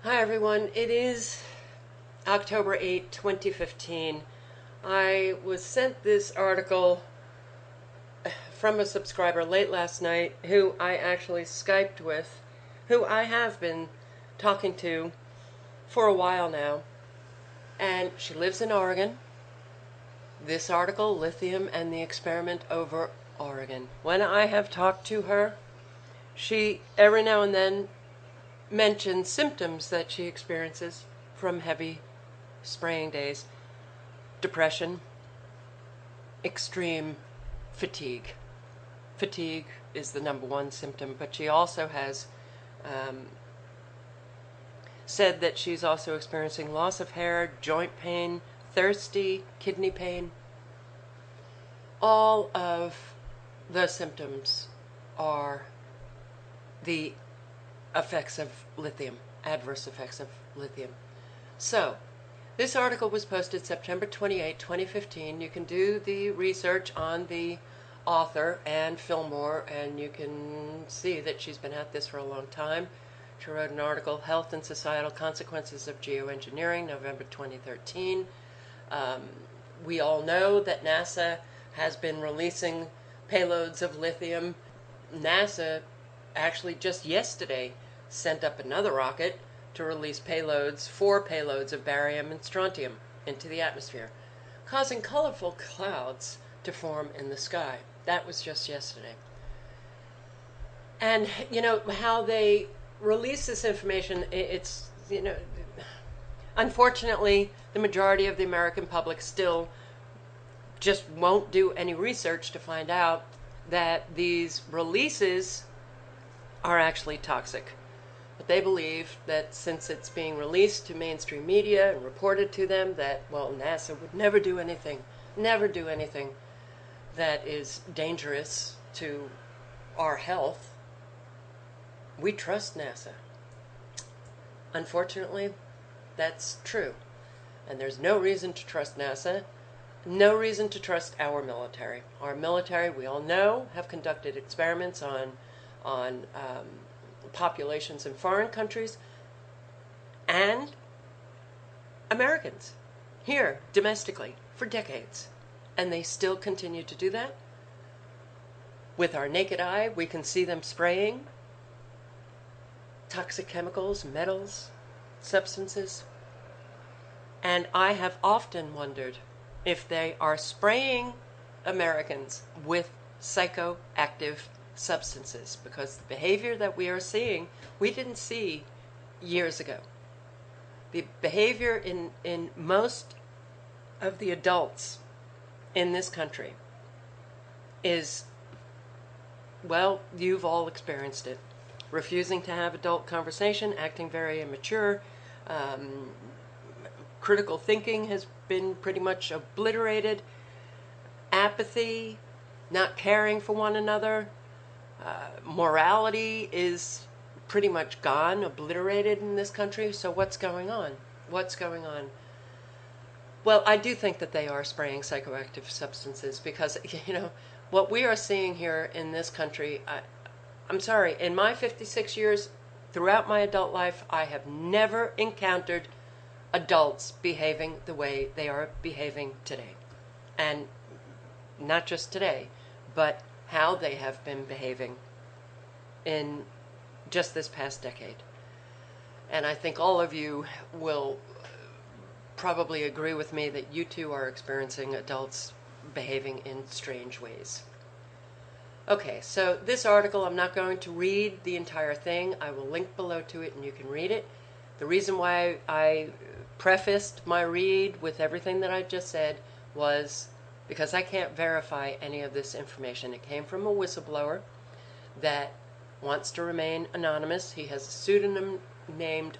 Hi everyone, it is October 8, 2015. I was sent this article from a subscriber late last night who I actually Skyped with, who I have been talking to for a while now, and she lives in Oregon. This article, Lithium and the Experiment over Oregon. When I have talked to her, she every now and then mentions symptoms that she experiences from heavy spraying days: depression, extreme fatigue. Fatigue is the number one symptom, but she also has said that she's also experiencing loss of hair, joint pain, thirsty, kidney pain. All of the symptoms are the effects of lithium, adverse effects of lithium. So, this article was posted September 28, 2015. You can do the research on the author, Anne Fillmore, and you can see that she's been at this for a long time. She wrote an article, Health and Societal Consequences of Geoengineering, November 2013. We all know that NASA has been releasing payloads of lithium. NASA actually just yesterday sent up another rocket to release four payloads of barium and strontium into the atmosphere, causing colorful clouds to form in the sky. That was just yesterday. And you know how they release this information, it's, unfortunately, the majority of the American public still just won't do any research to find out that these releases are actually toxic. But they believe that since it's being released to mainstream media and reported to them, that, well, NASA would never do anything that is dangerous to our health. We trust NASA. Unfortunately, that's true. And there's no reason to trust NASA, no reason to trust our military. Our military, we all know, have conducted experiments on populations in foreign countries and Americans here domestically for decades. And they still continue to do that. With our naked eye, we can see them spraying toxic chemicals, metals, substances. And I have often wondered if they are spraying Americans with psychoactive substances, because the behavior that we are seeing, we didn't see years ago. The behavior in most of the adults in this country is, well, you've all experienced it. Refusing to have adult conversation, acting very immature, critical thinking has been pretty much obliterated, apathy, not caring for one another, morality is pretty much gone, obliterated in this country. So what's going on? What's going on? Well, I do think that they are spraying psychoactive substances because, what we are seeing here in this country, I'm sorry, in my 56 years, throughout my adult life, I have never encountered adults behaving the way they are behaving today. And not just today, but how they have been behaving in just this past decade. And I think all of you will probably agree with me that you too are experiencing adults behaving in strange ways. Okay, so this article, I'm not going to read the entire thing. I will link below to it and you can read it. The reason why I prefaced my read with everything that I just said was because I can't verify any of this information. It came from a whistleblower that wants to remain anonymous. He has a pseudonym named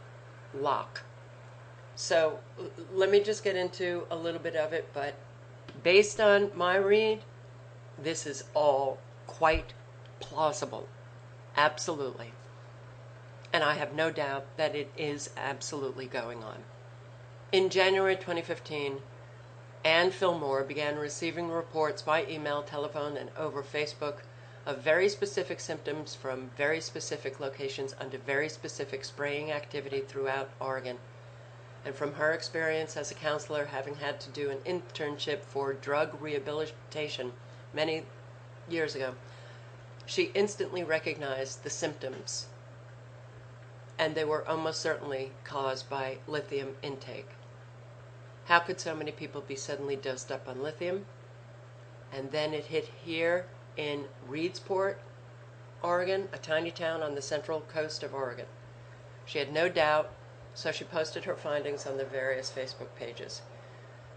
Locke. So let me just get into a little bit of it, but based on my read, this is all quite plausible. Absolutely. And I have no doubt that it is absolutely going on. In January 2015, Anne Fillmore began receiving reports by email, telephone, and over Facebook of very specific symptoms from very specific locations under very specific spraying activity throughout Oregon. And from her experience as a counselor, having had to do an internship for drug rehabilitation many years ago, she instantly recognized the symptoms, and they were almost certainly caused by lithium intake. How could so many people be suddenly dosed up on lithium? And then it hit here in Reedsport, Oregon, a tiny town on the central coast of Oregon. She had no doubt, so she posted her findings on the various Facebook pages.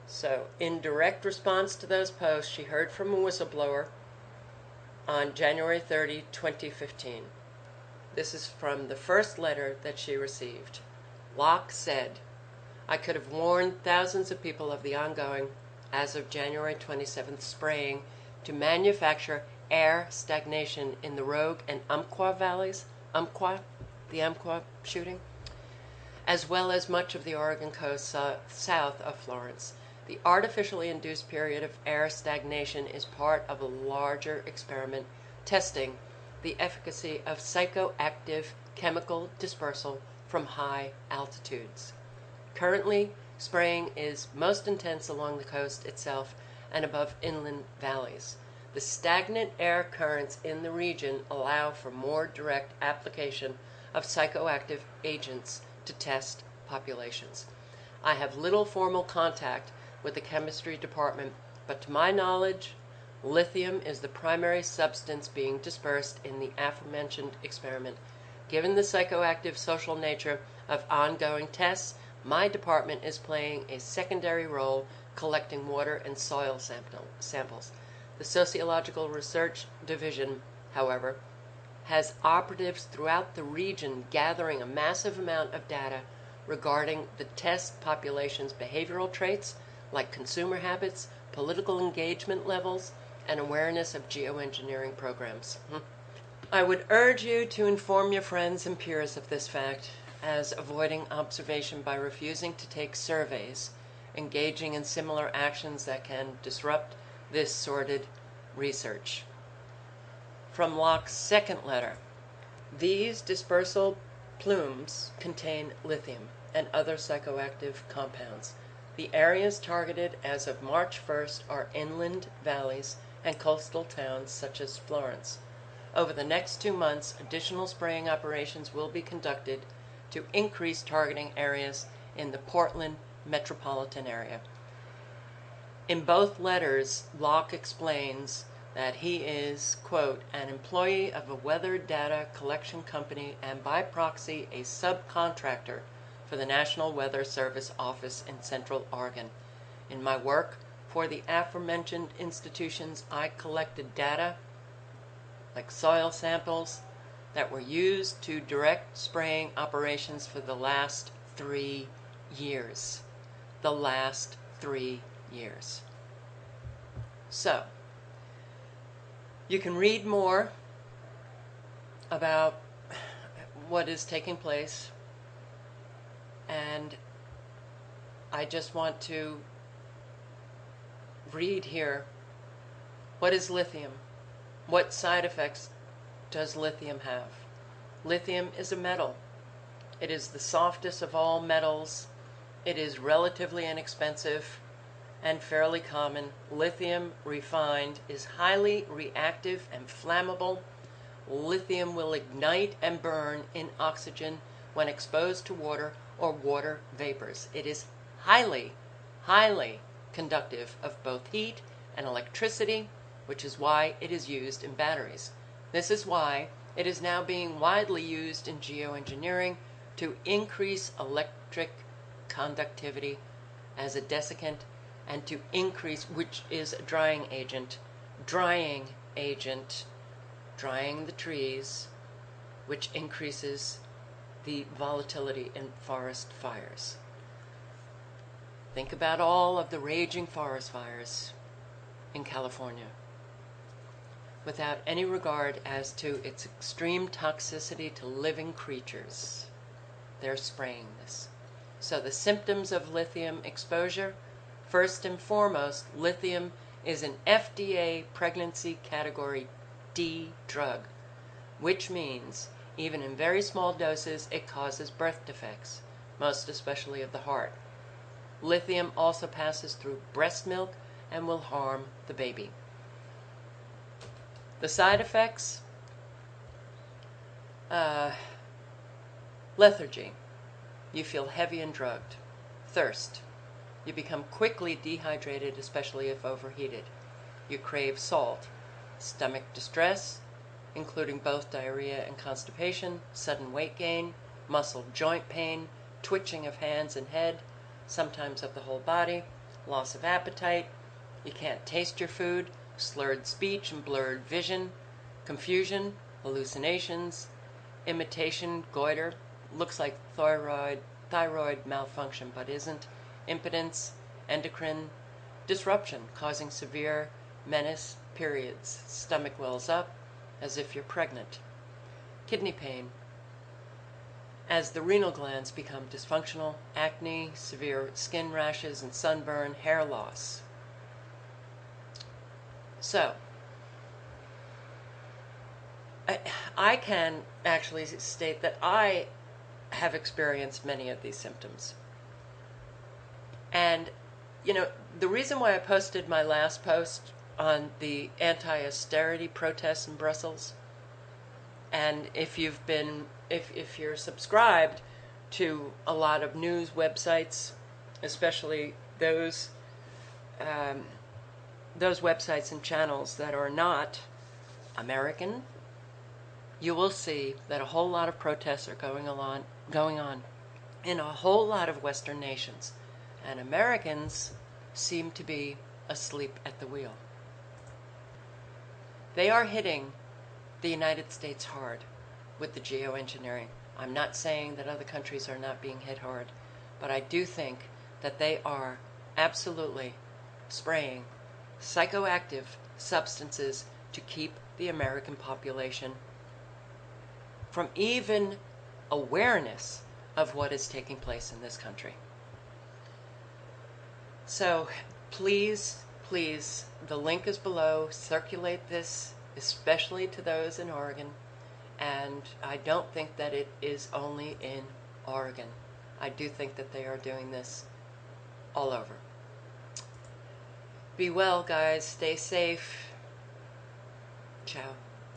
So, in direct response to those posts, she heard from a whistleblower on January 30, 2015. This is from the first letter that she received. Locke said, "I could have warned thousands of people of the ongoing, as of January 27th, spraying to manufacture air stagnation in the Rogue and Umpqua valleys, the Umpqua shooting, as well as much of the Oregon coast south of Florence. The artificially induced period of air stagnation is part of a larger experiment testing the efficacy of psychoactive chemical dispersal from high altitudes. Currently, spraying is most intense along the coast itself and above inland valleys. The stagnant air currents in the region allow for more direct application of psychoactive agents to test populations. I have little formal contact with the chemistry department, but to my knowledge, lithium is the primary substance being dispersed in the aforementioned experiment. Given the psychoactive social nature of ongoing tests, my department is playing a secondary role collecting water and soil samples. The Sociological Research Division, however, has operatives throughout the region gathering a massive amount of data regarding the test population's behavioral traits like consumer habits, political engagement levels, and awareness of geoengineering programs. I would urge you to inform your friends and peers of this fact, as avoiding observation by refusing to take surveys, engaging in similar actions that can disrupt this sordid research. From Locke's second letter, these dispersal plumes contain lithium and other psychoactive compounds. The areas targeted as of March 1st are inland valleys and coastal towns such as Florence. Over the next 2 months, additional spraying operations will be conducted to increase targeting areas in the Portland metropolitan area. In both letters, Locke explains that he is, quote, an employee of a weather data collection company and by proxy a subcontractor for the National Weather Service office in Central Oregon. In my work for the aforementioned institutions, I collected data like soil samples that were used to direct spraying operations for the last 3 years. The last 3 years. So, you can read more about what is taking place, and I just want to read here. What is lithium? What side effects does lithium have? Lithium is a metal. It is the softest of all metals. It is relatively inexpensive and fairly common. Lithium refined is highly reactive and flammable. Lithium will ignite and burn in oxygen when exposed to water or water vapors. It is highly, highly conductive of both heat and electricity, which is why it is used in batteries. This is why it is now being widely used in geoengineering to increase electric conductivity as a desiccant and to increase, which is a drying agent, drying the trees, which increases the volatility in forest fires. Think about all of the raging forest fires in California. Without any regard as to its extreme toxicity to living creatures, they're spraying this. So the symptoms of lithium exposure, first and foremost, lithium is an FDA pregnancy category D drug, which means even in very small doses it causes birth defects, most especially of the heart. Lithium also passes through breast milk and will harm the baby. The side effects? Lethargy. You feel heavy and drugged. Thirst. You become quickly dehydrated, especially if overheated. You crave salt. Stomach distress, including both diarrhea and constipation, sudden weight gain, muscle joint pain, twitching of hands and head, sometimes of the whole body, loss of appetite, you can't taste your food, slurred speech and blurred vision, confusion, hallucinations, imitation, goiter, looks like thyroid malfunction but isn't, impotence, endocrine disruption causing severe menace, periods, stomach wells up as if you're pregnant, kidney pain, as the renal glands become dysfunctional, acne, severe skin rashes and sunburn, hair loss. So, I can actually state that I have experienced many of these symptoms. And, the reason why I posted my last post on the anti-austerity protests in Brussels, and if you're subscribed to a lot of news websites, especially those websites and channels that are not American, you will see that a whole lot of protests are going on in a whole lot of Western nations, and Americans seem to be asleep at the wheel. They are hitting the United States hard with the geoengineering. I'm not saying that other countries are not being hit hard, but I do think that they are absolutely spraying psychoactive substances to keep the American population from even awareness of what is taking place in this country. So please, the link is below. Circulate this, especially to those in Oregon. And I don't think that it is only in Oregon. I do think that they are doing this all over. Be well, guys. Stay safe. Ciao.